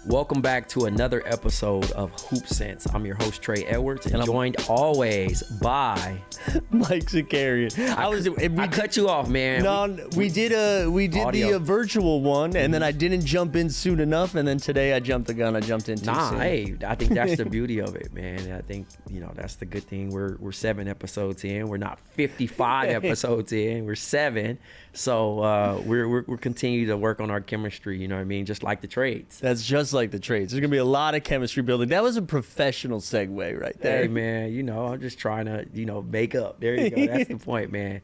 Welcome back to another episode of Hoop Sense. I'm your host, Trey Edwards, and I'm joined always by Mike Zakarian. I cut you off, man. No, we did the virtual one, and then I didn't jump in soon enough, and then today I jumped the gun. I jumped in too soon. Hey, I think that's the beauty of it, man. I think that's the good thing. We're 7 episodes in. We're not 55 episodes in. We're 7. So we're continuing to work on our chemistry. You know what I mean? Just like the trades. That's just like the trades. There's gonna be a lot of chemistry building. That was a professional segue right there. Hey man, I'm just trying to make up. There you go. That's the point, man.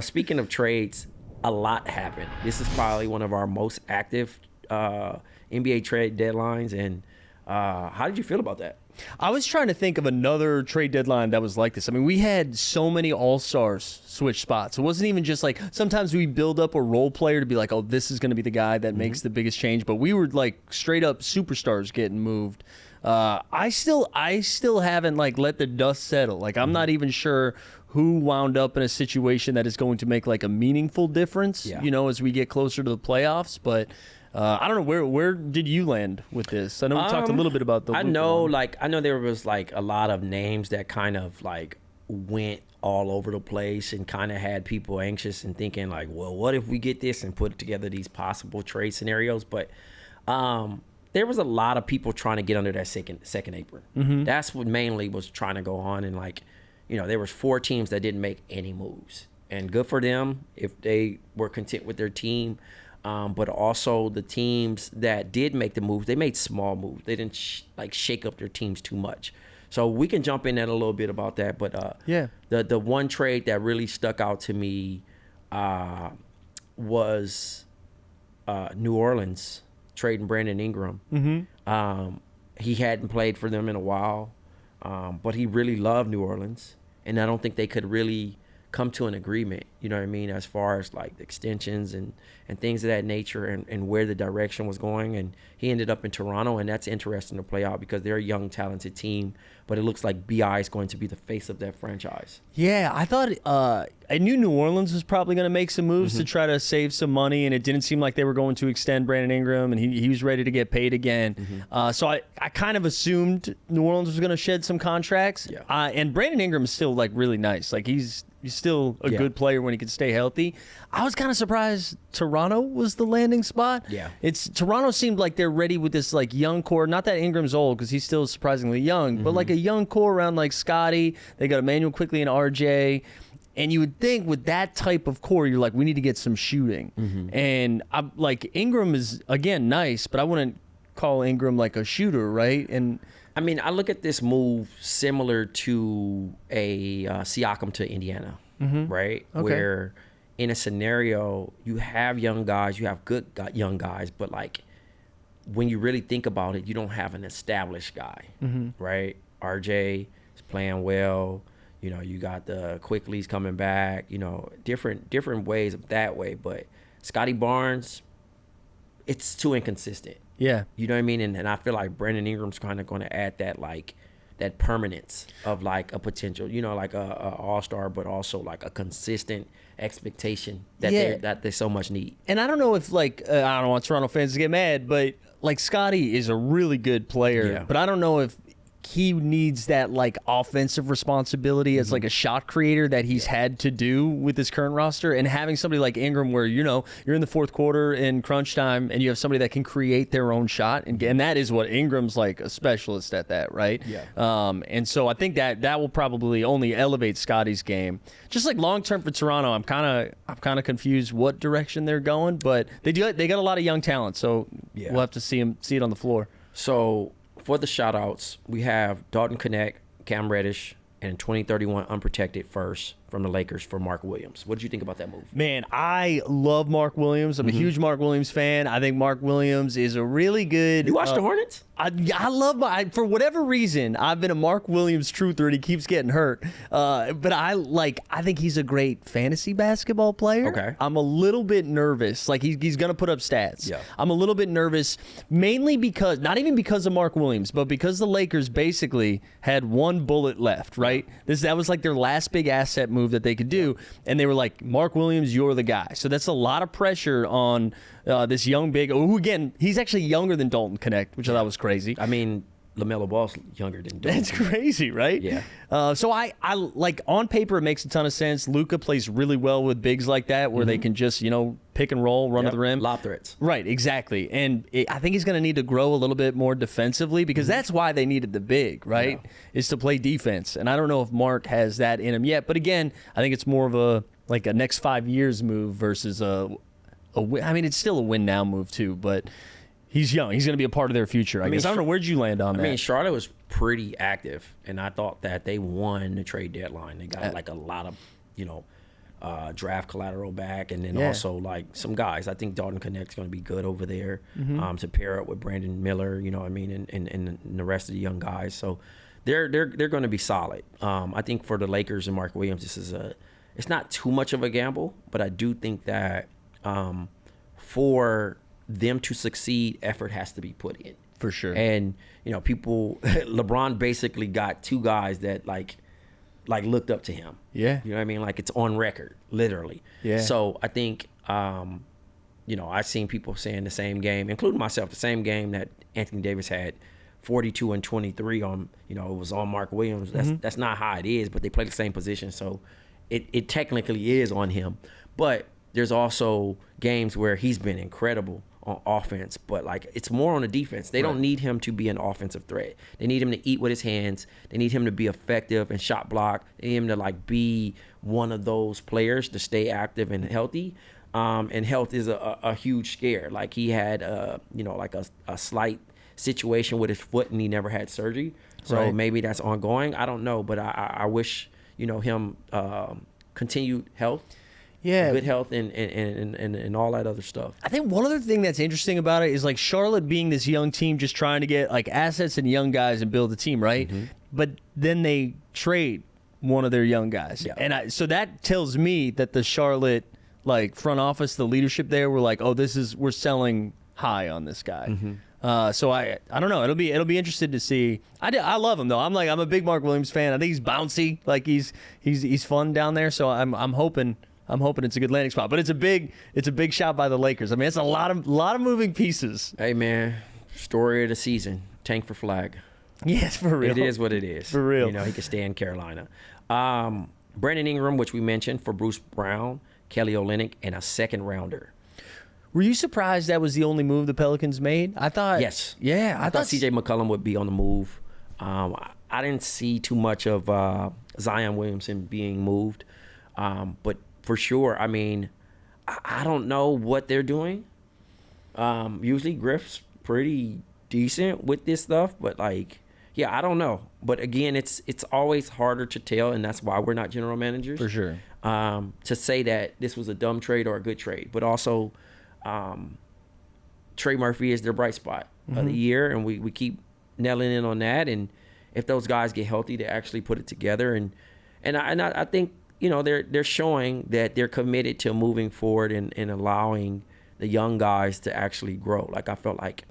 Speaking of trades, a lot happened. This is probably one of our most active NBA trade deadlines. And how did you feel about that? I was trying to think of another trade deadline that was like this. I mean, we had so many all-stars switch spots. It wasn't even just like sometimes we build up a role player to be like, oh, this is going to be the guy that makes the biggest change. But we were like straight up superstars getting moved. I still haven't let the dust settle. Like I'm not even sure who wound up in a situation that is going to make like a meaningful difference, as we get closer to the playoffs. But I don't know, where did you land with this? I know we talked a little bit about the I know there was like a lot of names that kind of like went all over the place and kind of had people anxious and thinking like, well, what if we get this and put together these possible trade scenarios? But there was a lot of people trying to get under that second apron. Mm-hmm. That's what mainly was trying to go on. And there was 4 teams that didn't make any moves, and good for them if they were content with their team. But also the teams that did make the moves, they made small moves. They didn't shake up their teams too much. So we can jump in at a little bit about that. But the one trade that really stuck out to me was New Orleans trading Brandon Ingram. Mm-hmm. He hadn't played for them in a while, but he really loved New Orleans, and I don't think they could really come to an agreement, you know what I mean, as far as like the extensions and things of that nature and where the direction was going. And he ended up in Toronto, and that's interesting to play out because they're a young, talented team, but it looks like BI is going to be the face of that franchise. Yeah, I thought I knew New Orleans was probably going to make some moves to try to save some money, and it didn't seem like they were going to extend Brandon Ingram, and he was ready to get paid again. So I kind of assumed New Orleans was going to shed some contracts. Yeah. And Brandon Ingram is still like really nice. Like he's still a good player when he can stay healthy. I was kind of surprised Toronto was the landing spot. Yeah. Toronto seemed like they're ready with this like young core. Not that Ingram's old because he's still surprisingly young, but like a young core around like Scotty. They got Emmanuel Quickly and RJ. And you would think with that type of core, you're like, we need to get some shooting. And Ingram is, again, nice, but I wouldn't call Ingram like a shooter, right? And I mean, I look at this move similar to a Siakam to Indiana, right? Okay. Where in a scenario, you have young guys, you have good young guys, but like when you really think about it, you don't have an established guy, right? RJ is playing well. You got the Quickleys coming back, different ways of that way. But Scotty Barnes, it's too inconsistent. Yeah. You know what I mean? And I feel like Brandon Ingram's kind of going to add that permanence of like a potential, like a all-star, but also like a consistent expectation that they so much need. And I don't know if I don't want Toronto fans to get mad, but like Scotty is a really good player, but I don't know if he needs that like offensive responsibility as like a shot creator that he's had to do with his current roster. And having somebody like Ingram where you're in the fourth quarter in crunch time and you have somebody that can create their own shot, and that is what Ingram's like, a specialist at that, right? And so I think that will probably only elevate Scotty's game. Just like long term for Toronto, I'm kind of confused what direction they're going, but they got a lot of young talent, so we'll have to see it on the floor. So for the shout-outs, we have Dalton Knecht, Cam Reddish, and 2031 unprotected first from the Lakers for Mark Williams. What did you think about that move? Man, I love Mark Williams. I'm a huge Mark Williams fan. I think Mark Williams is a really good... You watch the Hornets? I love for whatever reason, I've been a Mark Williams truther and he keeps getting hurt. But I think he's a great fantasy basketball player. Okay. I'm a little bit nervous. Like he's going to put up stats. Yeah. I'm a little bit nervous, mainly because, not even because of Mark Williams, but because the Lakers basically had one bullet left, right? That was like their last big asset move. move that they could do. And they were like, Mark Williams, you're the guy. So that's a lot of pressure on this young big, who again, he's actually younger than Dalton Connect, which I thought was crazy. I mean, LaMelo Ball's younger than Dalton. That's crazy, right? Yeah. So I like, on paper, it makes a ton of sense. Luka plays really well with bigs like that, where they can just, pick and roll, run to the rim. Lob threats. Right, exactly. And I think he's going to need to grow a little bit more defensively, because that's why they needed the big, right? Yeah. Is to play defense. And I don't know if Mark has that in him yet. But again, I think it's more of a next 5 years move versus a win. I mean, it's still a win now move too, but he's young. He's going to be a part of their future, I guess. I don't know. Where'd you land on that? I mean, Charlotte was pretty active, and I thought that they won the trade deadline. They got a lot of, draft collateral back, and then also some guys. I think Dalton Connect's going to be good over there to pair up with Brandon Miller. And the rest of the young guys. So they're going to be solid. I think for the Lakers and Mark Williams, it's not too much of a gamble, but I do think that for them to succeed, effort has to be put in. For sure. And, LeBron basically got two guys that looked up to him. Yeah. You know what I mean? Like, it's on record, literally. Yeah. So I think, I've seen people saying the same game, including myself, the same game that Anthony Davis had 42 and 23 on, it was on Mark Williams. That's not how it is, but they play the same position. So it technically is on him. But there's also games where he's been incredible on offense, but it's more on the defense. They don't need him to be an offensive threat. They need him to eat with his hands. They need him to be effective and shot block. They need him to be one of those players to stay active and healthy. And health is a huge scare. He had a slight situation with his foot, and he never had surgery. So maybe that's ongoing. I don't know, but I wish him continued health. Yeah, good health and all that other stuff. I think one other thing that's interesting about it is Charlotte being this young team, just trying to get assets and young guys and build a team, right? But then they trade one of their young guys, and so that tells me that the Charlotte front office, the leadership there, were we're selling high on this guy. So I don't know. It'll be interesting to see. I love him though. I'm a big Mark Williams fan. I think he's bouncy, he's fun down there. So I'm hoping it's a good landing spot, but it's a big shot by the Lakers. I mean, it's a lot of moving pieces. Hey man, story of the season: tank for flag. Yes, for real. It is what it is. For real. He could stay in Carolina. Brandon Ingram, which we mentioned, for Bruce Brown, Kelly Olynyk, and a second rounder. Were you surprised that was the only move the Pelicans made? I thought. Yes. Yeah, I thought C.J. McCollum would be on the move. I didn't see too much of Zion Williamson being moved, but. For sure. I mean, I don't know what they're doing. Usually Griff's pretty decent with this stuff, but I don't know. But again, it's always harder to tell, and that's why we're not general managers. For sure. To say that this was a dumb trade or a good trade. But also, Trey Murphy is their bright spot of the year, and we keep nailing in on that. And if those guys get healthy, they actually put it together. And I think, they're showing that they're committed to moving forward and allowing the young guys to actually grow. I felt like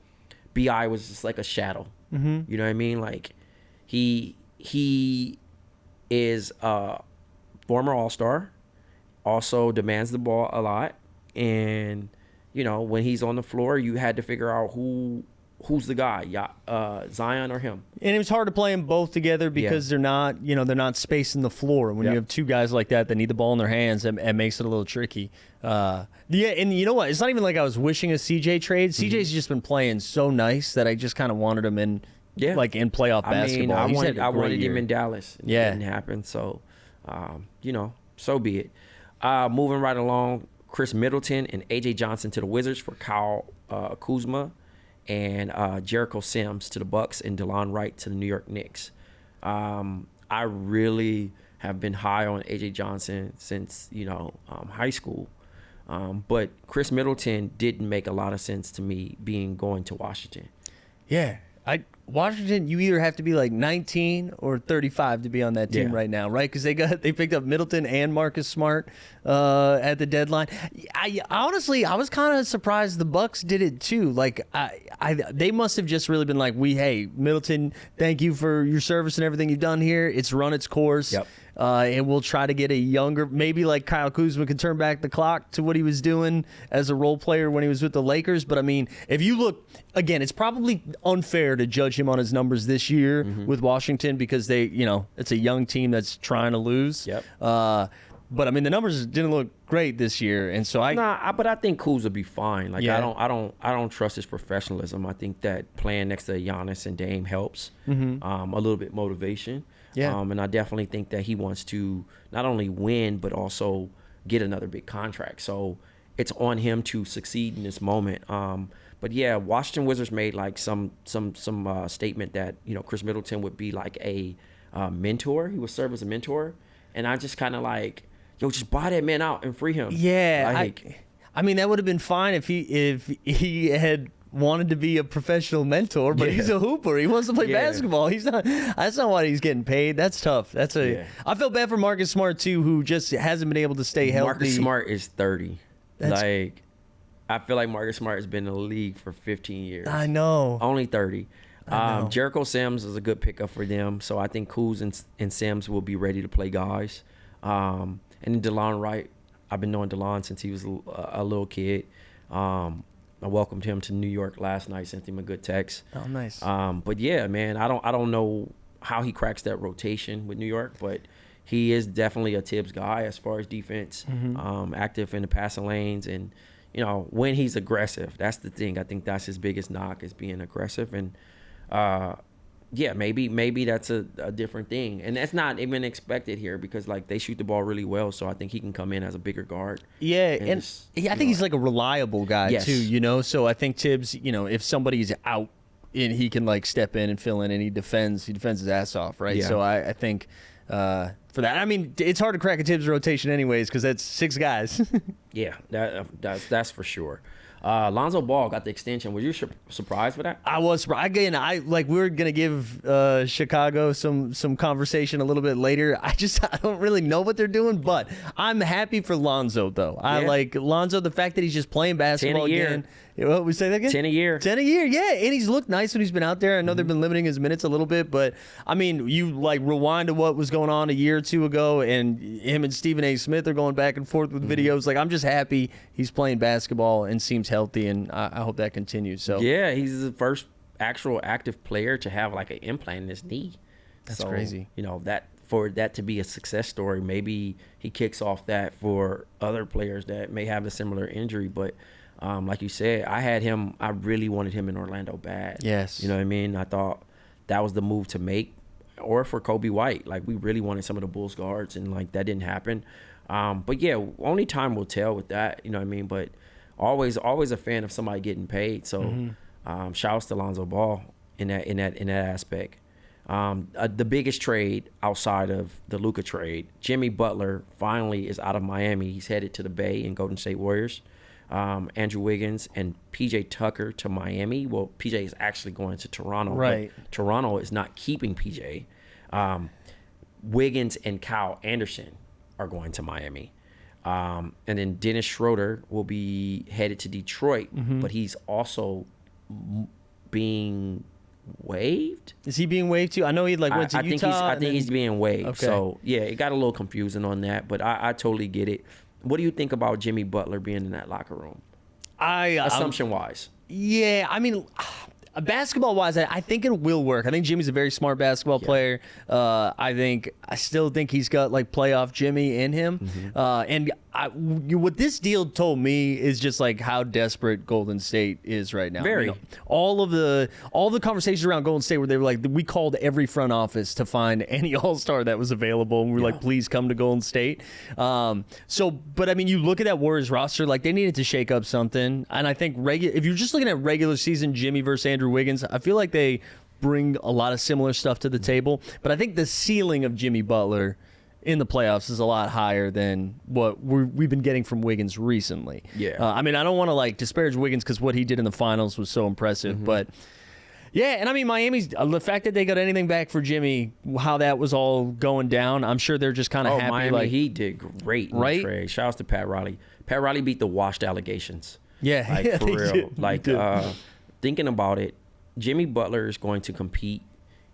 B.I. was just like a shadow. You know what I mean? He is a former All-Star, also demands the ball a lot. And, when he's on the floor, you had to figure out who's the guy, Zion or him. And it was hard to play them both together because they're not spacing the floor. When you have two guys like that need the ball in their hands, it makes it a little tricky. And you know what? It's not even like I was wishing a CJ trade. CJ's just been playing so nice that I just kind of wanted him in, in playoff basketball. I wanted him in Dallas. It didn't happen. So, so be it. Moving right along, Chris Middleton and A.J. Johnson to the Wizards for Kyle Kuzma. And Jericho Sims to the Bucks and DeLon Wright to the New York Knicks. I really have been high on A.J. Johnson since, high school. But Chris Middleton didn't make a lot of sense to me going to Washington. Yeah. Washington, you either have to be 19 or 35 to be on that team right now, right? Because they picked up Middleton and Marcus Smart at the deadline. Honestly, I was kind of surprised the Bucks did it too. They must have just really been hey, Middleton, thank you for your service and everything you've done here. It's run its course. Yep. and we'll try to get a younger, maybe like Kyle Kuzma can turn back the clock to what he was doing as a role player when he was with the Lakers. But I mean, if you look again, it's probably unfair to judge him on his numbers this year with Washington because they, it's a young team that's trying to lose. Yep. But I mean, the numbers didn't look great this year, and so but I think Kuz will be fine. Like Yeah. I don't trust his professionalism. I think that playing next to Giannis and Dame helps. A little bit motivation. Yeah. And I definitely think that he wants to not only win but also get another big contract. So it's on him to succeed in this moment. But yeah, Washington Wizards made like some statement that Chris Middleton would be like a mentor. He would serve as a mentor, and I just kind of like. Yo, just buy that man out and free him. Yeah, I mean that would have been fine if he had wanted to be a professional mentor, but he's a hooper. He wants to play basketball. He's not. That's not why he's getting paid. That's tough. I felt bad for Marcus Smart too, who just hasn't been able to stay healthy. Marcus Smart is 30. I feel like Marcus Smart has been in the league for 15 years. I know. Only 30. Jericho Sims is a good pickup for them, so I think Kuz and Sims will be ready to play guys. And then DeLon Wright, I've been knowing DeLon since he was a little kid. I welcomed him to New York last night, sent him a good text. Oh, nice. But yeah, man, I don't know how he cracks that rotation with New York, but he is definitely a Tibbs guy as far as defense, active in the passing lanes, and when he's aggressive, that's the thing. I think that's his biggest knock is being aggressive, and yeah, maybe that's a different thing, and that's not even expected here because like they shoot the ball really well, so I think he can come in as a bigger guard. Yeah, and I think he's like a reliable guy too. So I think Tibbs, if somebody's out, and he can like step in and fill in, and he defends his ass off, right? Yeah. So I think for that, I mean, it's hard to crack a Tibbs rotation anyways because that's 6 guys. Yeah, that's for sure. Lonzo Ball got the extension. Were you surprised with that? I was surprised. Again, we were gonna give Chicago some conversation a little bit later. I don't really know what they're doing, but I'm happy for Lonzo though. I like Lonzo. The fact that he's just playing basketball 10 a year. again. What we say that again? 10 a year. 10 a year, yeah. And he's looked nice when he's been out there. I know they've been limiting his minutes a little bit, but I mean, you like rewind to what was going on a year or two ago, and him and Stephen A. Smith are going back and forth with videos. Like, I'm just happy he's playing basketball and seems healthy, and I hope that continues. So yeah, he's the first actual active player to have like an implant in his knee. That's crazy. That for that to be a success story, maybe he kicks off that for other players that may have a similar injury, but. Like you said, I really wanted him in Orlando bad. Yes. You know what I mean? I thought that was the move to make. Or for Kobe White. Like, we really wanted some of the Bulls guards, and, like, that didn't happen. But, yeah, only time will tell with that. You know what I mean? But always a fan of somebody getting paid. So, shouts to Lonzo Ball in that aspect. The biggest trade outside of the Luka trade, Jimmy Butler finally is out of Miami. He's headed to the Bay and Golden State Warriors. Andrew Wiggins and PJ Tucker to Miami. Well, PJ is actually going to Toronto. Right. But Toronto is not keeping PJ. Wiggins and Kyle Anderson are going to Miami. And then Dennis Schroeder will be headed to Detroit, but he's also being waived. Is he being waived too? I know he went to Utah. I think he's being waived. Okay. So, yeah, it got a little confusing on that, but I totally get it. What do you think about Jimmy Butler being in that locker room? Assumption-wise. Yeah, I mean, basketball-wise, I think it will work. I think Jimmy's a very smart basketball player. I still think he's got like playoff Jimmy in him. And what this deal told me is just like how desperate Golden State is right now. Very. All the conversations around Golden State where they were like, we called every front office to find any All-Star that was available, and we were like, please come to Golden State. But I mean, you look at that Warriors roster, like they needed to shake up something. And I think if you're just looking at regular season Jimmy versus Andrew Wiggins, I feel like they bring a lot of similar stuff to the table. But I think the ceiling of Jimmy Butler in the playoffs is a lot higher than what we've been getting from Wiggins recently. Yeah. I mean, I don't want to like disparage Wiggins because what he did in the finals was so impressive, but yeah, and I mean, Miami's the fact that they got anything back for Jimmy, how that was all going down, I'm sure they're just kind of happy. Miami, like, he did great in the trade. Shouts to Pat Riley. Pat Riley beat the washed allegations. Yeah, like for real. Did. Like thinking about it, Jimmy Butler is going to compete.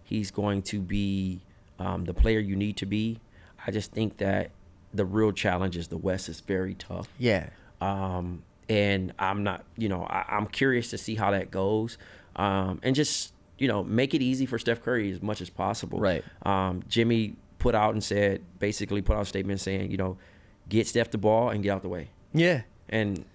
He's going to be the player you need to be. I just think that the real challenge is the West is very tough. Yeah. And I'm not, I'm curious to see how that goes. And just, make it easy for Steph Curry as much as possible. Right. Jimmy put out a statement saying, get Steph the ball and get out the way. Yeah. And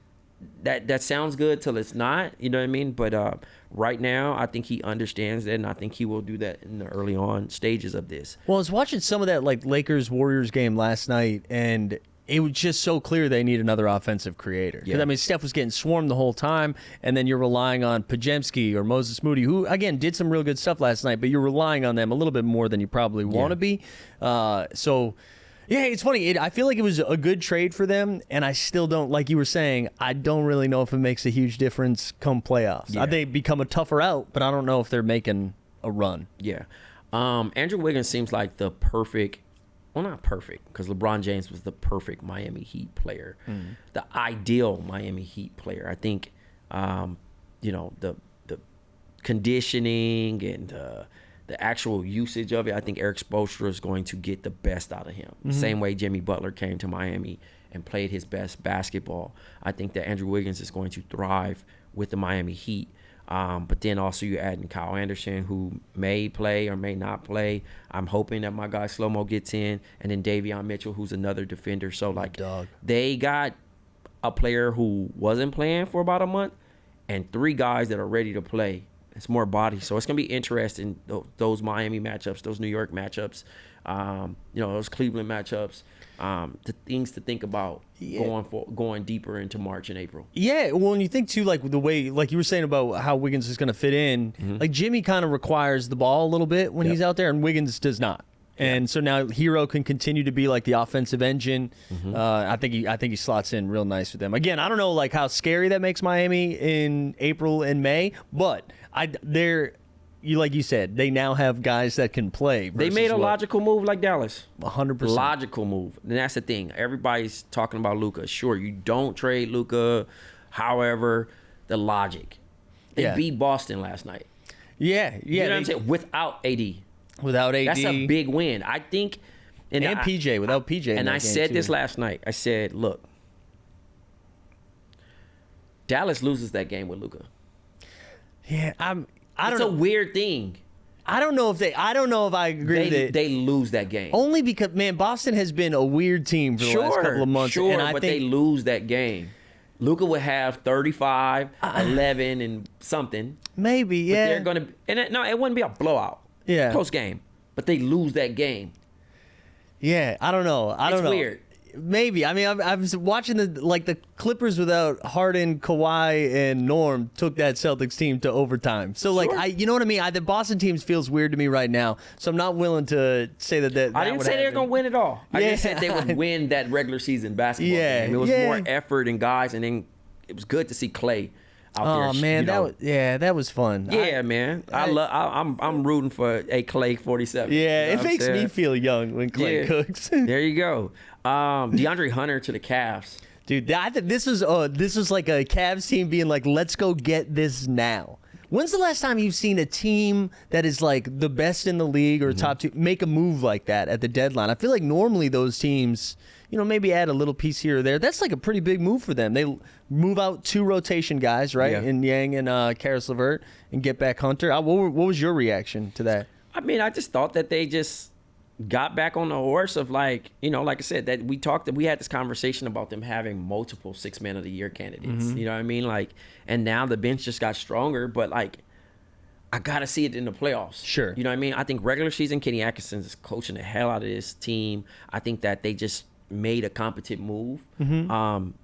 that sounds good till it's not, you know what I mean? But right now, I think he understands that, and I think he will do that in the early on stages of this. Well, I was watching some of that Lakers-Warriors game last night, and it was just so clear they need another offensive creator. Yeah. I mean, Steph was getting swarmed the whole time, and then you're relying on Pajemski or Moses Moody, who, again, did some real good stuff last night, but you're relying on them a little bit more than you probably want to be. Yeah, it's funny. I feel like it was a good trade for them, and I still don't, like you were saying, I don't really know if it makes a huge difference come playoffs. Yeah. They become a tougher out, but I don't know if they're making a run. Yeah. Andrew Wiggins seems like the perfect, well, not perfect, because LeBron James was the perfect Miami Heat player, the ideal Miami Heat player. I think, the conditioning and the actual usage of it, I think Eric Spoelstra is going to get the best out of him. Same way Jimmy Butler came to Miami and played his best basketball. I think that Andrew Wiggins is going to thrive with the Miami Heat. But then also you add in Kyle Anderson, who may play or may not play. I'm hoping that my guy Slow-Mo gets in. And then Davion Mitchell, who's another defender. So, they got a player who wasn't playing for about a month and 3 guys that are ready to play. It's more body. So it's going to be interesting, those Miami matchups, those New York matchups, those Cleveland matchups, the things to think about going deeper into March and April. Yeah, well, and you think, too, the way, like you were saying about how Wiggins is going to fit in, Jimmy kind of requires the ball a little bit when he's out there, and Wiggins does not. And so now Hero can continue to be the offensive engine. I think he slots in real nice with them. Again, I don't know how scary that makes Miami in April and May, but like you said, they now have guys that can play. They made a logical move like Dallas. 100%. Logical move. And that's the thing. Everybody's talking about Luka. Sure, you don't trade Luka. However, the logic. They beat Boston last night. Yeah. You know what I'm saying? Without AD. Without AD. That's a big win. I think. And PJ, without PJ. And I said this last night. I said, look, Dallas loses that game with Luka. Yeah, I don't know. It's a weird thing. I don't know if I agree with it. They lose that game. Only because, man, Boston has been a weird team for the last couple of months. Sure, and I but think they lose that game. Luka would have 35, 11, and something. Maybe, yeah. But they're going to... And it wouldn't be a blowout. Yeah. Close game. But they lose that game. Yeah, I don't know. It's weird. Maybe. I mean, I was watching the Clippers without Harden, Kawhi, and Norm took that Celtics team to overtime. So, Sure. you know what I mean? The Boston team feels weird to me right now. So I'm not willing to say that I didn't say they were going to win it all. I just said they would win that regular season basketball game. It was more effort and guys, and then it was good to see Clay out there. Oh man, that was fun. Yeah, man. I'm rooting for a Clay 47. Yeah, you know it makes me feel young when Clay cooks. There you go. DeAndre Hunter to the Cavs. Dude, I think this was like a Cavs team being like, let's go get this now. When's the last time you've seen a team that is the best in the league or top 2 make a move like that at the deadline? I feel like normally those teams, maybe add a little piece here or there. That's a pretty big move for them. They move out 2 rotation guys, right? Yeah. In Yang and Karis LeVert, and get back Hunter. What was your reaction to that? I mean, I just thought that they just got back on the horse of like I said, that we had this conversation about them having multiple 6 man of the year candidates. You know what I mean? And now the bench just got stronger, but I gotta see it in the playoffs. Sure. You know what I mean? I think regular season Kenny Atkinson is coaching the hell out of this team. I think that they just made a competent move. Dean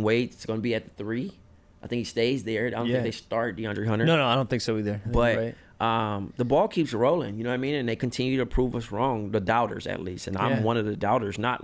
Wade's gonna be at the 3. I think he stays there. I don't think they start DeAndre Hunter. No, I don't think so either. But the ball keeps rolling, you know what I mean? And they continue to prove us wrong, the doubters at least. And I'm one of the doubters, not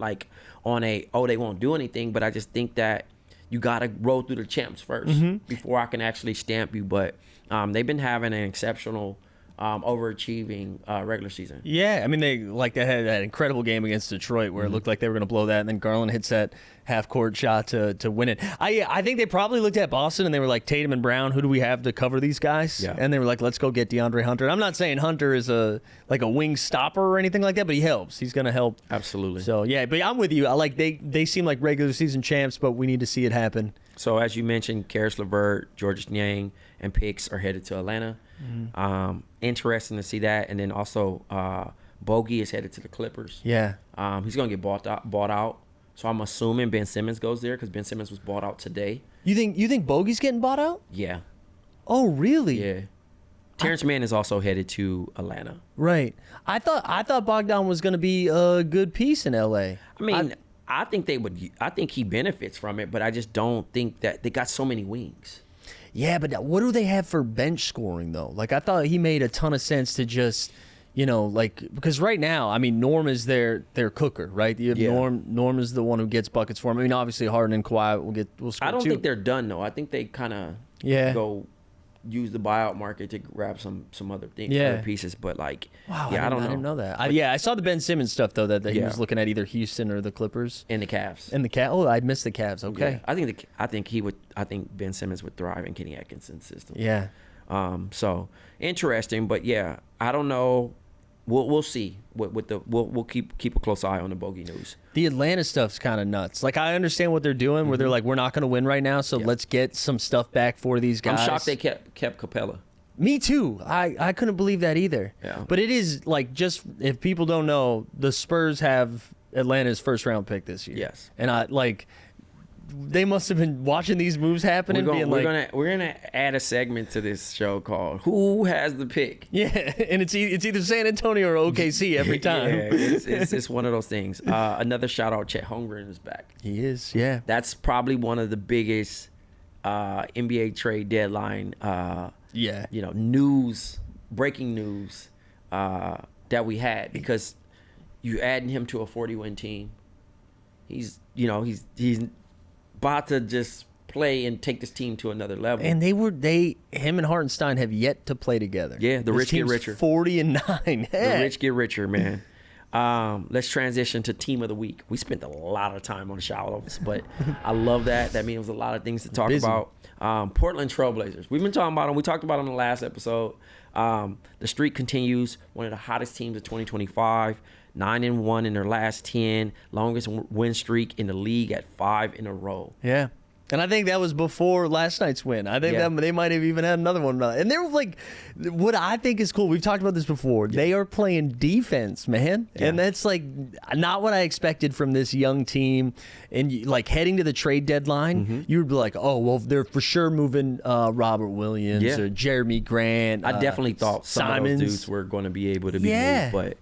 on they won't do anything, but I just think that you got to roll through the champs first before I can actually stamp you. But they've been having an exceptional overachieving regular season. Yeah, I mean, they had that incredible game against Detroit where it looked like they were going to blow that, and then Garland hits that half-court shot to win it. I think they probably looked at Boston and they were like, Tatum and Brown, who do we have to cover these guys? Yeah. And they were like, let's go get DeAndre Hunter. I'm not saying Hunter is a wing stopper or anything like that, but he helps. He's going to help. Absolutely. So, yeah, but I'm with you. I like they seem like regular season champs, but we need to see it happen. So, as you mentioned, Karis LeVert, Georges Niang, and Picks are headed to Atlanta. Interesting to see that. And then also Bogey is headed to the Clippers. Yeah. He's going to get bought out. So I'm assuming Ben Simmons goes there because Ben Simmons was bought out today. You think Bogey's getting bought out? Yeah. Oh, really? Yeah. Terrence Mann is also headed to Atlanta. Right. I thought Bogdan was going to be a good piece in LA. I mean, I think he benefits from it, but I just don't think that they got so many wings. Yeah, but what do they have for bench scoring though? Like, I thought he made a ton of sense to just, because right now, I mean, Norm is their cooker, right? You have Norm is the one who gets buckets for him. I mean, obviously Harden and Kawhi will score. I don't too. think they're done though. I think they kind of go use the buyout market to grab some other things, other pieces. But like, wow, I don't know. I didn't know that. I saw the Ben Simmons stuff though that he was looking at either Houston or the Clippers and the Cavs. Oh, I missed the Cavs. Okay, yeah. I think Ben Simmons would thrive in Kenny Atkinson's system. Yeah. So interesting, but yeah, I don't know. We'll see. We'll keep a close eye on the Bogey news. The Atlanta stuff's kind of nuts. Like, I understand what they're doing, where they're like, we're not going to win right now, so let's get some stuff back for these guys. I'm shocked they kept Capella. Me too. I couldn't believe that either. Yeah. But it is like, just if people don't know, the Spurs have Atlanta's first round pick this year. Yes. And they must have been watching these moves happen and being like, we're gonna add a segment to this show called "Who Has the Pick?" Yeah, and it's either San Antonio or OKC every time. Yeah, it's one of those things. Another shout out: Chet Holmgren is back. He is. Yeah, that's probably one of the biggest NBA trade deadline. Breaking news that we had, because you adding him to a 40-win team. He's about to just play and take this team to another level. And him and Hartenstein have yet to play together. Yeah, the rich get richer. 40-9. The rich get richer, man. Let's transition to team of the week. We spent a lot of time on the shallows, but I love that. That means there was a lot of things to talk about. Portland Trailblazers. We've been talking about them. We talked about them in the last episode. The streak continues. One of the hottest teams of 2025. 9-1 in their last 10, longest win streak in the league at 5 in a row. Yeah. And I think that was before last night's win. I think that they might have even had another one. And they were like, what I think is cool, we've talked about this before, they are playing defense, man. Yeah. And that's like not what I expected from this young team. And like heading to the trade dedeline, you would be like, oh, well, they're for sure moving Robert Williams or Jeremy Grant. I definitely thought some of those dudes were going to be able to be moved, but...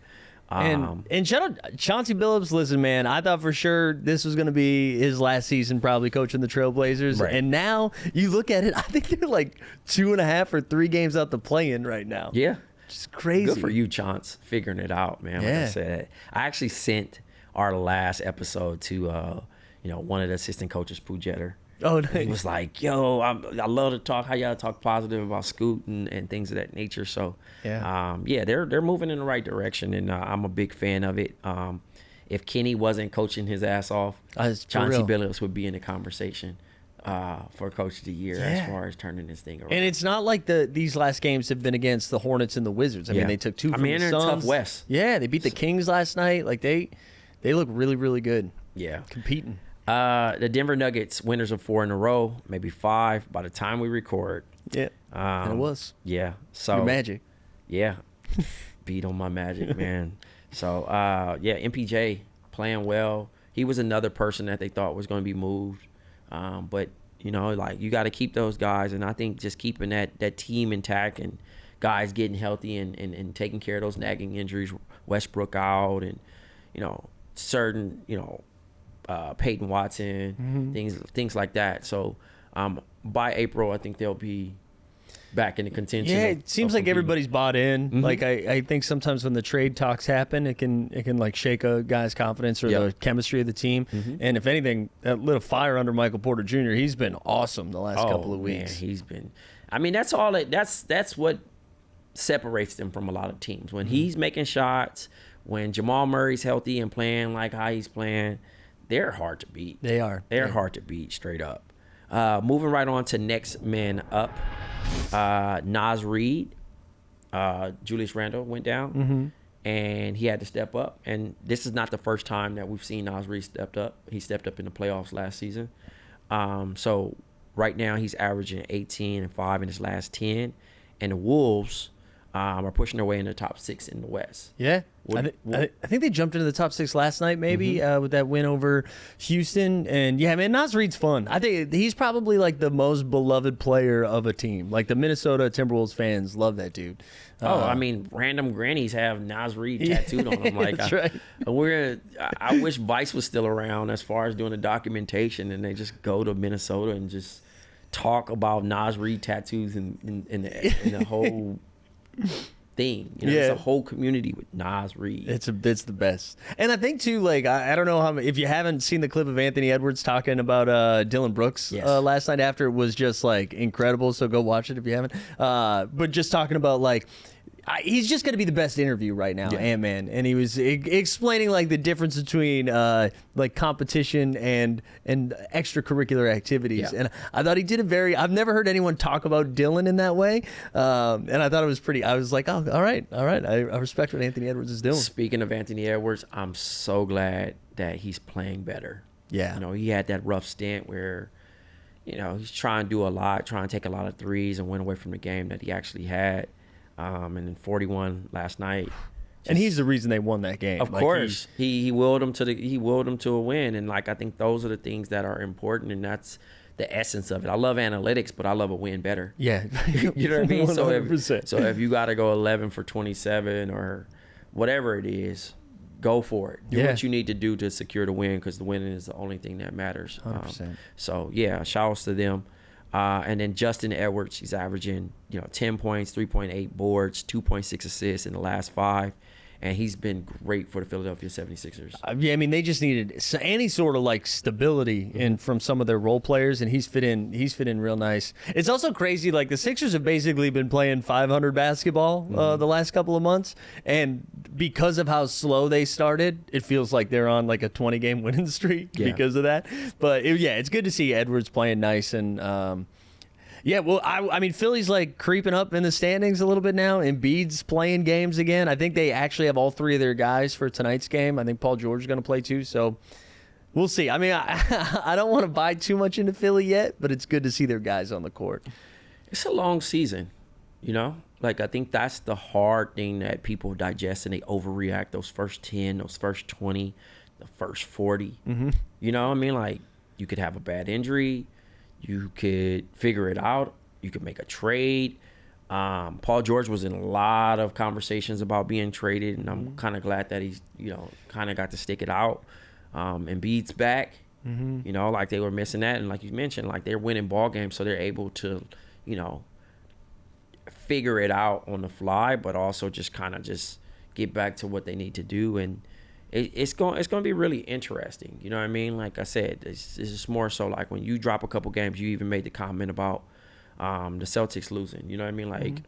And shout out Chauncey Billups. Listen, man, I thought for sure this was going to be his last season probably coaching the Trailblazers. Right. And now you look at it, I think they're like 2.5 or 3 games out the play-in right now. Yeah. Just crazy. Good for you, Chaunce, figuring it out, man. Like I said, I actually sent our last episode to one of the assistant coaches, Pooh Jeter. Oh, nice. He was like, yo, I love to talk, how y'all talk positive about Scoot and things of that nature. So, they're moving in the right direction, and I'm a big fan of it. If Kenny wasn't coaching his ass off, Chauncey Billups would be in the conversation for Coach of the Year as far as turning this thing around. And it's not like these last games have been against the Hornets and the Wizards. I mean, they took 2 from the Suns. They're in tough West. Yeah, they beat the Kings last night. Like, they look really, really good. Yeah. Competing. The Denver Nuggets, winners of 4 in a row, maybe 5 by the time we record. Yeah, and it was. Yeah. So your Magic. Yeah. Beat on my Magic, man. So, MPJ playing well. He was another person that they thought was going to be moved. But, you got to keep those guys. And I think just keeping that team intact and guys getting healthy and taking care of those nagging injuries, Westbrook out and, certain, Peyton Watson, things like that. So by April, I think they'll be back in the contention. Yeah, it seems like everybody's bought in. Mm-hmm. Like I think sometimes when the trade talks happen, it can like shake a guy's confidence or the chemistry of the team. Mm-hmm. And if anything, that lit a fire under Michael Porter Jr. He's been awesome the last couple of weeks. Man, he's been. I mean, that's all. That's what separates them from a lot of teams. When he's making shots, when Jamal Murray's healthy and playing like how he's playing, they're hard to beat. They are. They're hard to beat, straight up. Moving right on to next man up, Nas Reed. Julius Randle went down, and he had to step up. And this is not the first time that we've seen Nas Reed stepped up. He stepped up in the playoffs last season. So right now he's averaging 18 and 5 in his last 10, and the Wolves are pushing their way in the top 6 in the West. Yeah. I think they jumped into the top 6 last night, maybe, with that win over Houston. And yeah, man, Nas Reed's fun. I think he's probably like the most beloved player of a team. Like the Minnesota Timberwolves fans love that dude. I mean, random grannies have Nas Reed tattooed on them. Like, that's right. I wish Vice was still around as far as doing the documentation, and they just go to Minnesota and just talk about Nas Reed tattoos in the whole thing. You know, it's a whole community with Nas Reed. It's the best. And I think too, like I don't know if you haven't seen the clip of Anthony Edwards talking about Dylan Brooks last night after, it was just like incredible. So go watch it if you haven't. But just talking about like, he's just going to be the best interview right now, Ant-Man. And he was explaining like the difference between like competition and extracurricular activities. And I thought he did I've never heard anyone talk about Dylan in that way. And I thought it was I was like, oh, all right. I respect what Anthony Edwards is doing. Speaking of Anthony Edwards, I'm so glad that he's playing better. Yeah. You know, he had that rough stint where, you know, he's trying to do a lot, trying to take a lot of threes and went away from the game that he actually had. And then 41 last night. And he's the reason they won that game. Of course. He willed them to a win. And like, I think those are the things that are important, and that's the essence of it. I love analytics, but I love a win better. Yeah. You know what I mean? 100%. So if you got to go 11 for 27 or whatever it is, go for it. Do what you need to do to secure the win, because the winning is the only thing that matters. 100%. So yeah, shout outs to them. And then Justin Edwards, he's averaging 10 points, 3.8 boards, 2.6 assists in the last 5. And he's been great for the Philadelphia 76ers. Yeah, I mean, they just needed any sort of like stability from some of their role players, and he's fit in real nice. It's also crazy, like the Sixers have basically been playing 500 basketball the last couple of months, and because of how slow they started, it feels like they're on like a 20-game winning streak because of that. But it's good to see Edwards playing nice. And yeah, well, I mean, Philly's like creeping up in the standings a little bit now. Embiid's playing games again. I think they actually have all 3 of their guys for tonight's game. I think Paul George is going to play too, so we'll see. I mean, I don't want to buy too much into Philly yet, but it's good to see their guys on the court. It's a long season, Like, I think that's the hard thing that people digest, and they overreact. Those first 10, those first 20, the first 40. You know what I mean? Like, you could have a bad injury. You could figure it out. You could make a trade. Paul George was in a lot of conversations about being traded, and I'm kind of glad that he's, kind of got to stick it out. Embiid's back. Like they were missing that. And like you mentioned, like they're winning ball games, so they're able to, figure it out on the fly, but also just kind of just get back to what they need to do. And it's going to be really interesting. You know what I mean? Like I said, it's just more so like when you drop a couple games, you even made the comment about the Celtics losing. You know what I mean? Like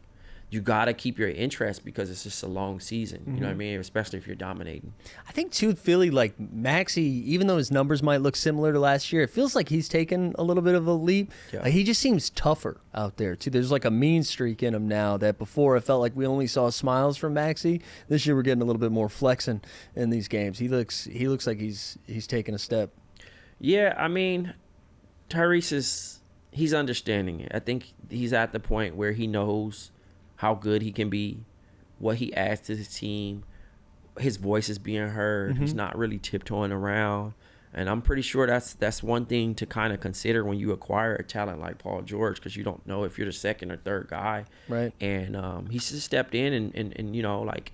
you got to keep your interest because it's just a long season. You know what I mean? Especially if you're dominating. I think, too, Philly, like Maxey, even though his numbers might look similar to last year, it feels like he's taken a little bit of a leap. Yeah. He just seems tougher out there, too. There's like a mean streak in him now that before it felt like we only saw smiles from Maxey. This year we're getting a little bit more flexing in these games. He looks like he's taking a step. Yeah, I mean, Tyrese he's understanding it. I think he's at the point where he knows how good he can be, what he adds to his team. His voice is being heard. He's not really tiptoeing around. And I'm pretty sure that's one thing to kind of consider when you acquire a talent like Paul George, because you don't know if you're the second or third guy. Right. And he's just stepped in and like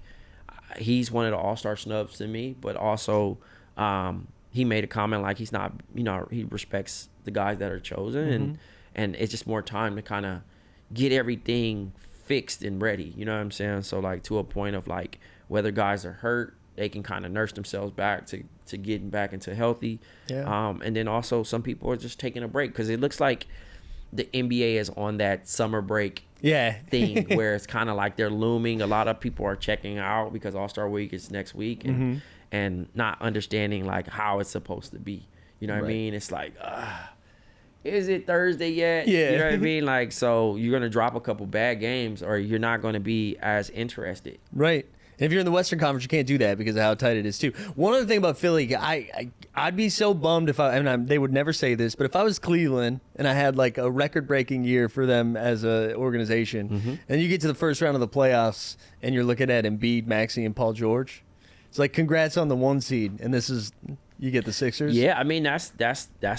he's one of the all-star snubs to me, but also he made a comment like he's not, he respects the guys that are chosen, and it's just more time to kind of get everything fixed and ready. You know what I'm saying? So like to a point of like whether guys are hurt, they can kind of nurse themselves back to getting back into healthy. Yeah. And then also some people are just taking a break because it looks like the NBA is on that summer break thing where it's kind of like they're looming. A lot of people are checking out because All-Star Week is next week. and not understanding like how it's supposed to be. You know what I mean? It's like, is it Thursday yet? Yeah. You know what I mean? Like, so you're going to drop a couple bad games or you're not going to be as interested. Right. And if you're in the Western Conference, you can't do that because of how tight it is, too. One other thing about Philly, I'd be so bummed if they would never say this, but if I was Cleveland and I had like a record-breaking year for them as an organization, and you get to the first round of the playoffs and you're looking at Embiid, Maxey, and Paul George, it's like, congrats on the 1 seed, and you get the Sixers. Yeah, I mean, that's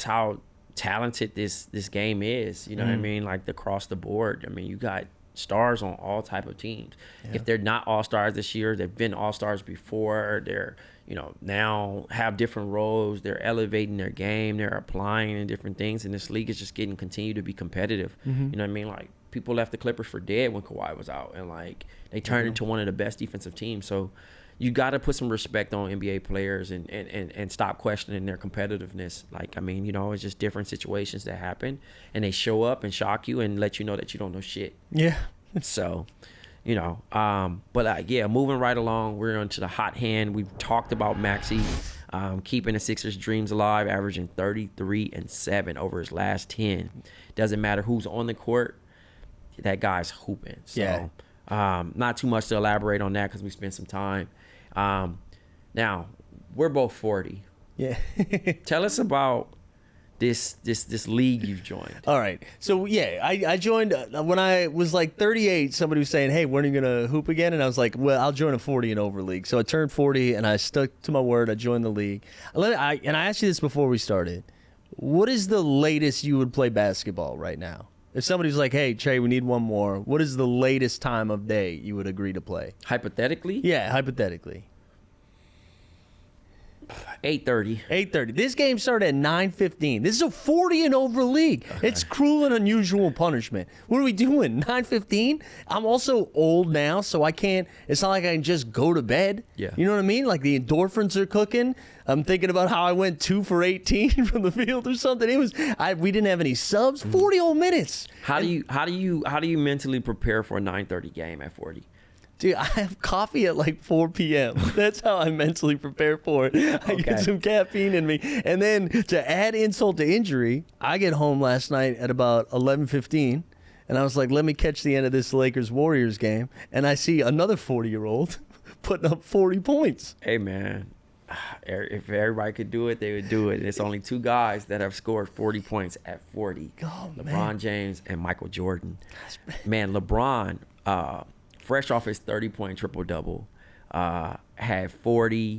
how talented this game is. You know what I mean? Like, across the board. I mean, you got stars on all type of teams. Yeah. If they're not all-stars this year, they've been all-stars before. They're, now have different roles. They're elevating their game. They're applying in different things. And this league is just continue to be competitive. You know what I mean? Like, people left the Clippers for dead when Kawhi was out. And, like, they turned into one of the best defensive teams. So you got to put some respect on NBA players and stop questioning their competitiveness. Like, I mean, it's just different situations that happen, and they show up and shock you and let you know that you don't know shit. Yeah. So, but moving right along, we're into the hot hand. We've talked about Maxey keeping the Sixers' dreams alive, averaging 33-7 over his last 10. Doesn't matter who's on the court, that guy's hooping. So, not too much to elaborate on that because we spent some time. Now, we're both 40. Yeah. Tell us about this league you've joined. All right. So, I joined when I was like 38. Somebody was saying, hey, when are you going to hoop again? And I was like, well, I'll join a 40 and over league. So I turned 40 and I stuck to my word. I joined the league. And I asked you this before we started. What is the latest you would play basketball right now? If somebody's like, hey, Trey, we need one more, what is the latest time of day you would agree to play? Hypothetically? Yeah, hypothetically. 8:30. 8:30. This game started at 9:15. This is a 40 and over league. Okay. It's cruel and unusual punishment. What are we doing? 9:15? I'm also old now, so I can't. It's not like I can just go to bed. Yeah. You know what I mean? Like the endorphins are cooking. I'm thinking about how I went 2 for 18 from the field or something. We didn't have any subs. 40 whole minutes. How do you mentally prepare for a 9:30 game at 40? Dude, I have coffee at like 4 p.m. That's how I mentally prepare for it. I get some caffeine in me. And then to add insult to injury, I get home last night at about 11:15, and I was like, let me catch the end of this Lakers-Warriors game. And I see another 40-year-old putting up 40 points. Hey, man, if everybody could do it, they would do it. It's only 2 guys that have scored 40 points at 40. Oh, LeBron James and Michael Jordan. Man, LeBron... fresh off his 30-point triple-double, had 42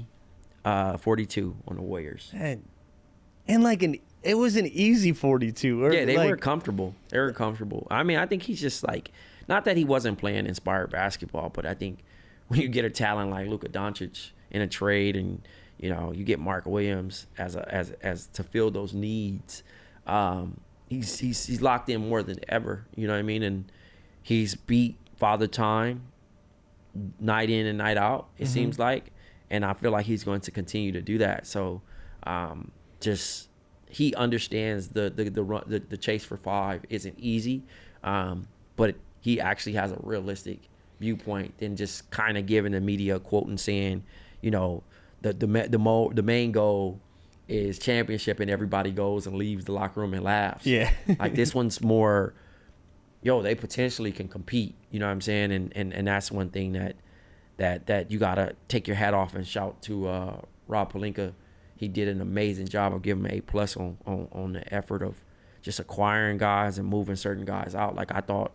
on the Warriors. And like it was an easy 42. Yeah, they were comfortable. They were comfortable. I mean, I think he's just like, not that he wasn't playing inspired basketball, but I think when you get a talent like Luka Doncic in a trade and, you get Mark Williams as to fill those needs, he's locked in more than ever. You know what I mean? And he's beat Father Time night in and night out, it seems like, and I feel like he's going to continue to do that. So he understands the chase for 5 isn't easy, but he actually has a realistic viewpoint than just kind of giving the media a quote and saying, the main goal is championship and everybody goes and leaves the locker room and laughs. Yeah. Like, this one's more, they potentially can compete. You know what I'm saying? And that's one thing that you got to take your hat off and shout to Rob Pelinka. He did an amazing job of giving him A+ on the effort of just acquiring guys and moving certain guys out. Like, I thought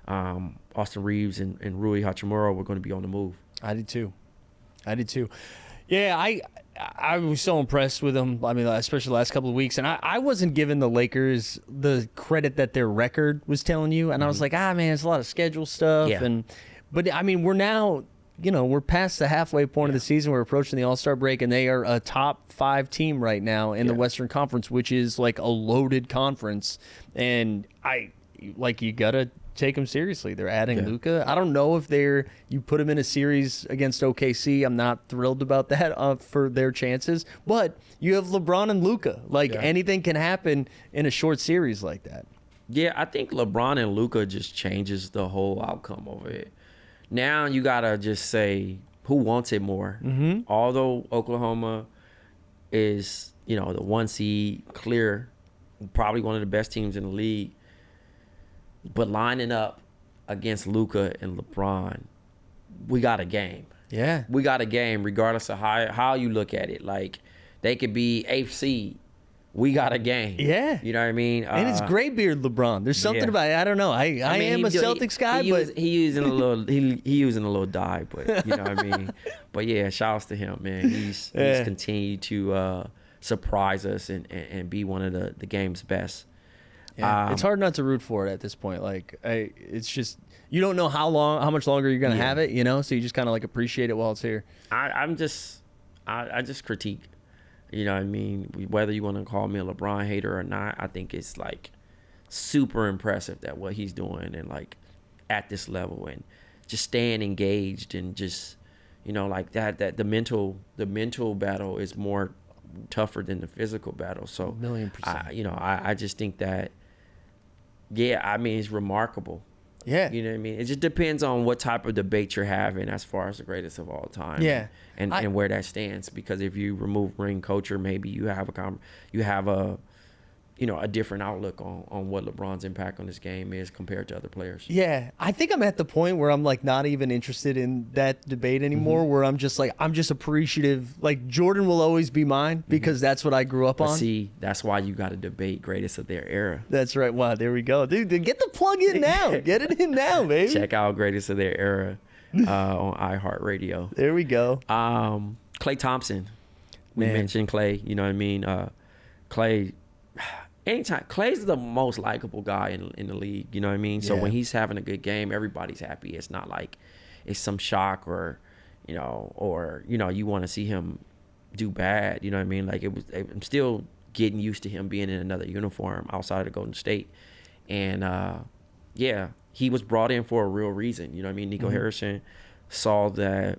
Austin Reeves and Rui Hachimura were going to be on the move. I did too. Yeah, I was so impressed with them. I mean, especially the last couple of weeks. And I wasn't giving the Lakers the credit that their record was telling you. And I was like, man, it's a lot of schedule stuff. Yeah. But I mean, we're now, we're past the halfway point of the season. We're approaching the All-Star break, and they are a top 5 team right now in the Western Conference, which is like a loaded conference. And you got to take them seriously. They're adding Luka. I don't know if you put them in a series against OKC. I'm not thrilled about that for their chances. But you have LeBron and Luka. Anything can happen in a short series like that. Yeah, I think LeBron and Luka just changes the whole outcome of it. Now you gotta just say who wants it more. Although Oklahoma is, the 1 seed, clear, probably one of the best teams in the league, but lining up against Luka and LeBron, we got a game. Yeah. We got a game regardless of how you look at it. Like, they could be 8th seed. We got a game. Yeah. You know what I mean? And it's graybeard LeBron. There's something about it. I don't know. I am a Celtics guy, but he using a little he using a little dye, but you know what I mean? But yeah, shouts to him, man. He's continued to surprise us and be one of the game's best. Yeah. It's hard not to root for it at this point. Like, it's just, you don't know how much longer you're gonna have it, so you just kind of like appreciate it while it's here. I just critique. You know what I mean? Whether you want to call me a LeBron hater or not, I think it's like super impressive that what he's doing and like at this level and just staying engaged and just, like that the mental battle is more tougher than the physical battle. So 1,000,000%. I just think that, it's remarkable. Yeah. You know what I mean? It just depends on what type of debate you're having as far as the greatest of all time. Yeah. And where that stands. Because if you remove ring culture, maybe you have a different outlook on what LeBron's impact on this game is compared to other players. Yeah. I think I'm at the point where I'm like not even interested in that debate anymore, where I'm just appreciative. Like, Jordan will always be mine because that's what I grew up on. See, that's why you got to debate greatest of their era. That's right. Wow, there we go. Dude, get the plug in now. Get it in now, baby. Check out greatest of their era on iHeartRadio. There we go. Klay Thompson. We mentioned Klay, you know what I mean? Klay, anytime, Klay's the most likable guy in the league, you know what I mean? So when he's having a good game, everybody's happy. It's not like it's some shock or you want to see him do bad, you know what I mean? Like, I'm still getting used to him being in another uniform outside of Golden State. And he was brought in for a real reason, you know what I mean? Nico Harrison saw that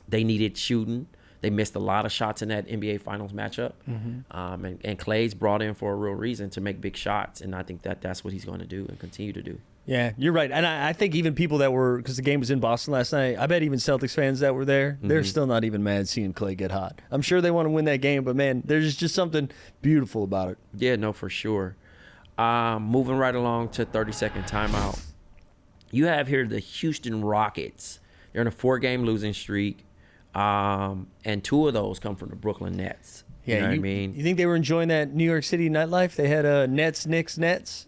they needed shooting. They missed a lot of shots in that NBA Finals matchup. And Klay's brought in for a real reason to make big shots. And I think that's what he's going to do and continue to do. Yeah, you're right. And I think even people that were, because the game was in Boston last night, I bet even Celtics fans that were there, they're still not even mad seeing Klay get hot. I'm sure they want to win that game, but man, there's just something beautiful about it. Yeah, no, for sure. Moving right along to 30-second timeout. You have here the Houston Rockets. They're in a 4-game losing streak. And 2 of those come from the Brooklyn Nets. Yeah, you know what I mean? You think they were enjoying that New York City nightlife? They had Nets, Knicks, Nets?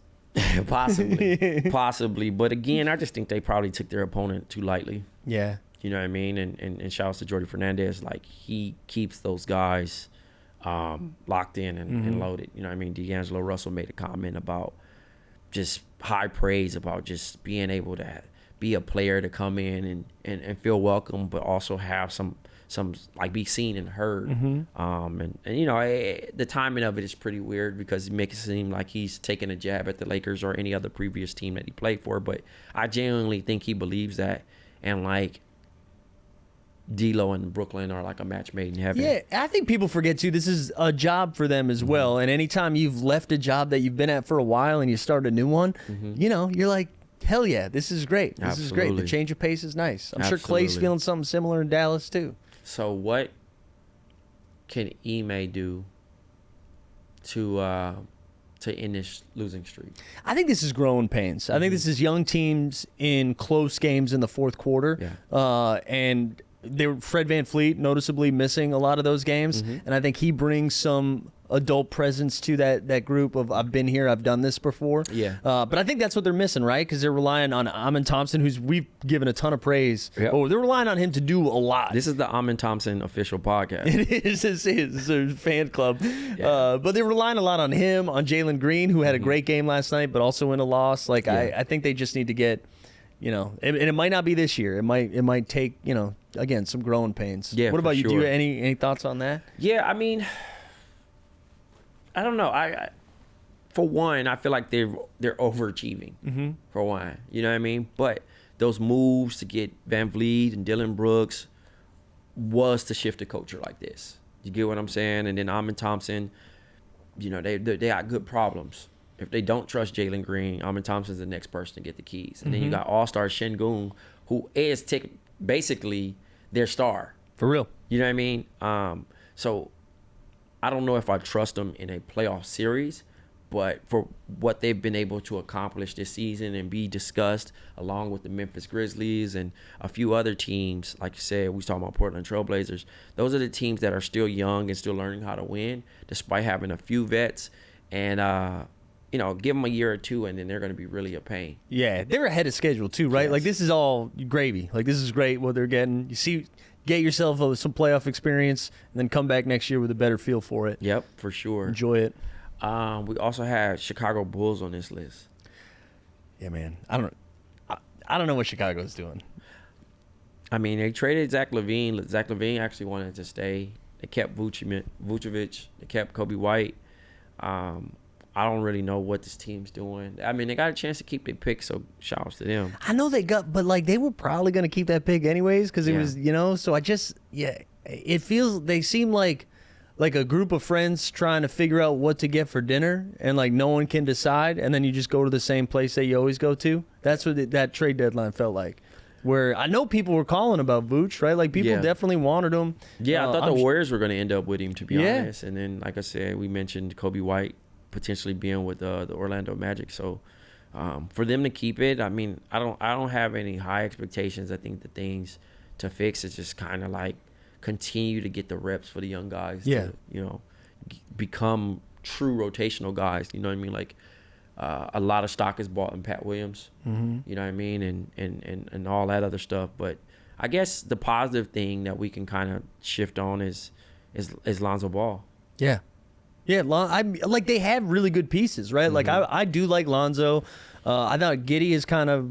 Possibly. But again, I just think they probably took their opponent too lightly. Yeah. You know what I mean? And shouts to Jordy Fernandez. Like, he keeps those guys locked in and loaded. You know what I mean? D'Angelo Russell made a comment about just high praise about just being able to be a player to come in and feel welcome, but also have some like be seen and heard. And the timing of it is pretty weird because it makes it seem like he's taking a jab at the Lakers or any other previous team that he played for. But I genuinely think he believes that, and like D'Lo and Brooklyn are like a match made in heaven. Yeah, I think people forget too, this is a job for them as well. And anytime you've left a job that you've been at for a while and you start a new one, you're like, hell yeah, this is great. This is great. The change of pace is nice. I'm sure Klay's feeling something similar in Dallas too. So what can Ime do to end this losing streak? I think this is growing pains. I think this is young teams in close games in the fourth quarter. And Fred VanVleet noticeably missing a lot of those games. And I think he brings some adult presence to that group of I've been here, I've done this before. But I think that's what they're missing, right? Because they're relying on Amin Thompson, who's we've given a ton of praise. Oh, they're relying on him to do a lot. This is the Amin Thompson official podcast. It is. It's a fan club. But they're relying a lot on him, on Jalen Green, who had a great game last night, but also in a loss. Like I think they just need to get, and it might not be this year. It might take, again, some growing pains. Yeah. What about you? Sure. Do you have any thoughts on that? Yeah, I mean, I don't know. I for one, I feel like they're overachieving. For one, you know what I mean. But those moves to get VanVleet and Dylan Brooks was to shift the culture like this. You get what I'm saying? And then Amin Thompson, they got good problems. If they don't trust Jalen Green, Amin Thompson's the next person to get the keys. And then you got All-Star Şengün, who is basically their star. For real. You know what I mean? So I don't know if I trust them in a playoff series, but for what they've been able to accomplish this season and be discussed along with the Memphis Grizzlies and a few other teams, like you said, we was talking about Portland Trailblazers. Those are the teams that are still young and still learning how to win, despite having a few vets. And, give them a year or two, and then they're going to be really a pain. Yeah, they're ahead of schedule too, right? Yes. Like this is all gravy. Like this is great what they're getting. Get yourself some playoff experience, and then come back next year with a better feel for it. Yep, for sure. Enjoy it. We also had Chicago Bulls on this list. Yeah, man. I don't know what Chicago's doing. I mean, they traded Zach LaVine. Zach LaVine actually wanted to stay. They kept Vucevic. They kept Kobe White. I don't really know what this team's doing. I mean, they got a chance to keep their pick, so shout outs to them. I know they got, but like they were probably going to keep that pick anyways because it was, so it feels, they seem like a group of friends trying to figure out what to get for dinner and like no one can decide. And then you just go to the same place that you always go to. That's what that trade deadline felt like. Where I know people were calling about Vooch, right? Like people definitely wanted him. Yeah, I thought the Warriors were going to end up with him, to be honest. And then, like I said, we mentioned Kobe White potentially being with the Orlando Magic. So for them to keep it, I mean, I don't have any high expectations. I think the things to fix is just kind of like continue to get the reps for the young guys to, become true rotational guys. You know what I mean? Like a lot of stock is bought in Pat Williams. Mm-hmm. You know what I mean? And all that other stuff. But I guess the positive thing that we can kind of shift on is Lonzo Ball. Yeah. Yeah, like they have really good pieces, right? Mm-hmm. Like I do like Lonzo. I thought Giddey has kind of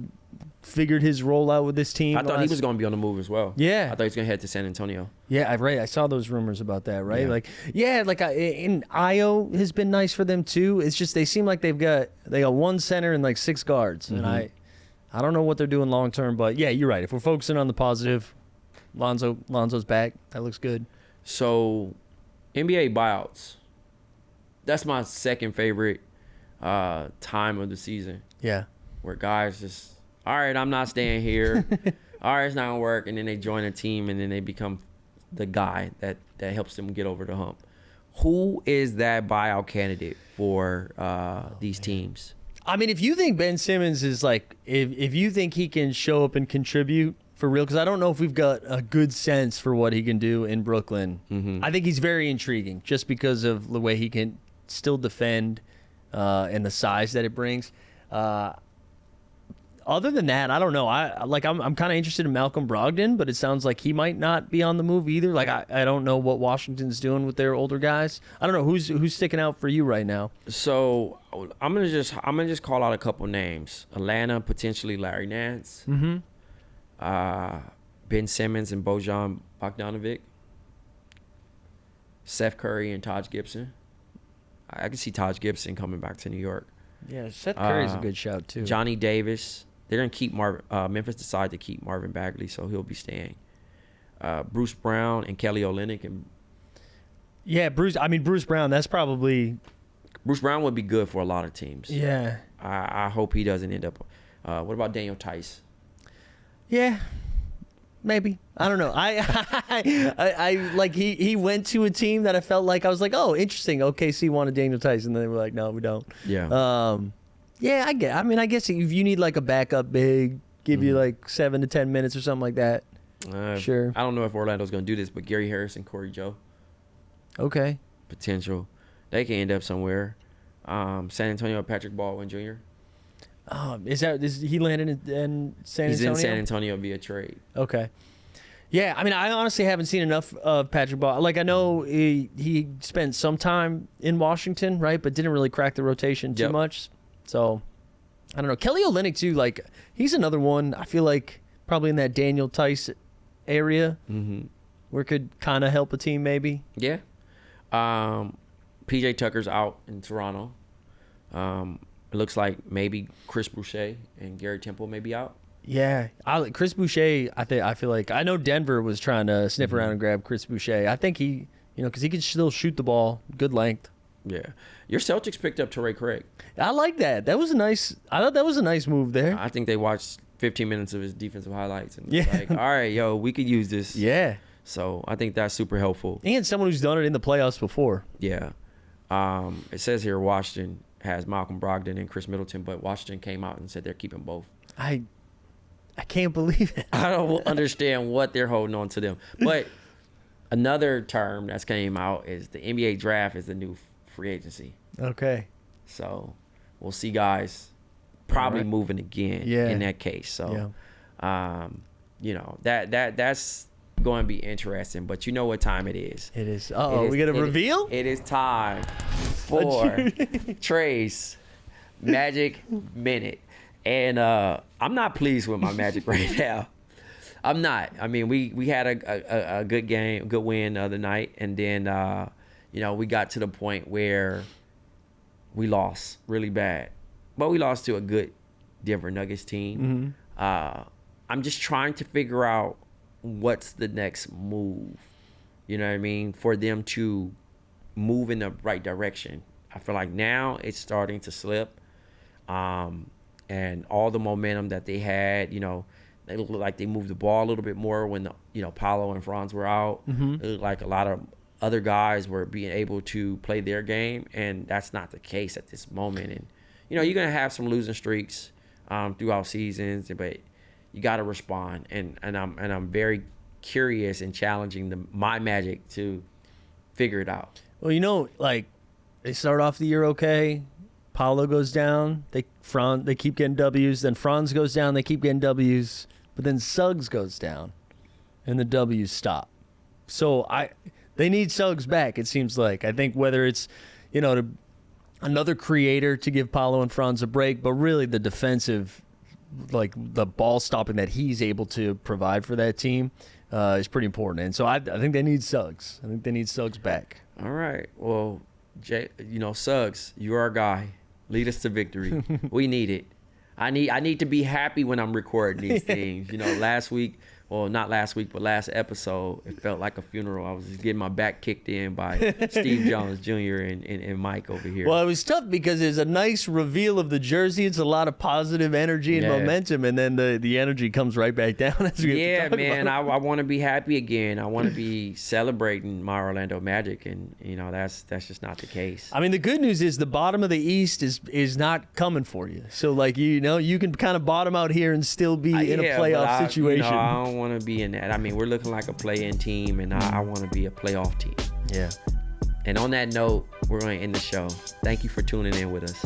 figured his role out with this team. I thought he was going to be on the move as well. Yeah, I thought he was going to head to San Antonio. Yeah, I saw those rumors about that, right? Yeah. In Io has been nice for them too. It's just they seem like they got one center and like 6 guards, mm-hmm. and I don't know what they're doing long term, but yeah, you're right. If we're focusing on the positive, Lonzo's back. That looks good. So, NBA buyouts. That's my second favorite time of the season. Yeah. Where guys just, all right, I'm not staying here. All right, it's not going to work. And then they join a team, and then they become the guy that helps them get over the hump. Who is that buyout candidate for these teams? I mean, if you think Ben Simmons is like, if you think he can show up and contribute for real, because I don't know if we've got a good sense for what he can do in Brooklyn. Mm-hmm. I think he's very intriguing just because of the way he can still defend and the size that it brings. Other than that, I don't know. I'm kind of interested in Malcolm Brogdon, but it sounds like he might not be on the move either. Like I don't know what Washington's doing with their older guys. I don't know who's sticking out for you right now. So I'm gonna just call out a couple names. Atlanta, potentially Larry Nance. Mm-hmm. Ben Simmons and Bojan Bogdanovic. Seth Curry and Taj Gibson. I can see Taj Gibson coming back to New York. Yeah, Seth Curry's a good shout too. Johnny Davis. They're going to keep Memphis decided to keep Marvin Bagley, so he'll be staying. Bruce Brown and Kelly Olynyk. Bruce Brown, that's probably... Bruce Brown would be good for a lot of teams. Yeah. I hope he doesn't end up... what about Daniel Tice? Yeah. Maybe. I don't know. I like he went to a team that I felt like I was like, oh, interesting. OKC wanted Daniel Tice, and then they were like, no, we don't. Yeah. Yeah, I guess if you need like a backup big, give you like 7 to 10 minutes or something like that. Sure. I don't know if Orlando's going to do this, but Gary Harris and Corey Joe. Okay. Potential. They can end up somewhere. San Antonio, Patrick Baldwin Jr. Is he landed in San Antonio? He's in San Antonio via trade. Okay. Yeah, I mean, I honestly haven't seen enough of Patrick Baldwin. Like, I know he spent some time in Washington, right, but didn't really crack the rotation too much. So, I don't know. Kelly Olynyk, too, like, he's another one, I feel like, probably in that Daniel Tice area, mm-hmm. where it could kind of help a team, maybe. Yeah. PJ Tucker's out in Toronto. It looks like maybe Chris Boucher and Gary Temple may be out. Yeah, Chris Boucher. I feel like I know Denver was trying to sniff around and grab Chris Boucher. I think he, because he can still shoot the ball, good length. Yeah, your Celtics picked up Torrey Craig. I like that. I thought that was a nice move there. I think they watched 15 minutes of his defensive highlights, and it's like, all right, yo, we could use this. Yeah. So I think that's super helpful. And someone who's done it in the playoffs before. Yeah. It says here Washington has Malcolm Brogdon and Chris Middleton, but Washington came out and said they're keeping both. I can't believe it. I don't understand what they're holding on to them. But another term that's came out is the NBA draft is the new free agency. Okay. So we'll see guys probably moving again in that case. So, you know, that's going to be interesting. But you know what time it is. It is. We got to reveal? It is time for Trey's Magic Minute. And I'm not pleased with my Magic right now. I'm not. I mean, we had a good game, good win the other night. And then, you know, we got to the point where we lost really bad. But we lost to a good Denver Nuggets team. I'm just trying to figure out what's the next move, you know what I mean, for them to move in the right direction. I feel like now it's starting to slip. And all the momentum that they had, you know, they looked like they moved the ball a little bit more when, you know, Paolo and Franz were out. It looked like a lot of other guys were being able to play their game, and that's not the case at this moment. And, you know, you're going to have some losing streaks throughout seasons, but you got to respond. And I'm very curious and challenging my Magic to figure it out. Well, you know, like, they start off the year okay. Paolo goes down. They keep getting W's. Then Franz goes down. They keep getting W's. But then Suggs goes down, and the W's stop. So they need Suggs back, it seems like. I think whether it's, you know, another creator to give Paolo and Franz a break, but really the defensive, like the ball stopping that he's able to provide for that team is pretty important. And so I think they need Suggs. I think they need Suggs back. All right. Well, Jay, you know, Suggs, you're our guy. Lead us to victory. We need it. I need to be happy when I'm recording these things. You know, last episode, it felt like a funeral. I was just getting my back kicked in by Steve Jones Jr. and Mike over here. Well, it was tough because there's a nice reveal of the jersey. It's a lot of positive energy and momentum, and then the energy comes right back down as we have to talk about it. I want to be happy again. I want to be celebrating my Orlando Magic, and you know that's just not the case. I mean, the good news is the bottom of the East is not coming for you. So like you can kind of bottom out here and still be in a playoff situation. You know, I don't want to be in that. I mean, we're looking like a play-in team, and I want to be a playoff team. Yeah. And on that note, we're going to end the show. Thank you for tuning in with us.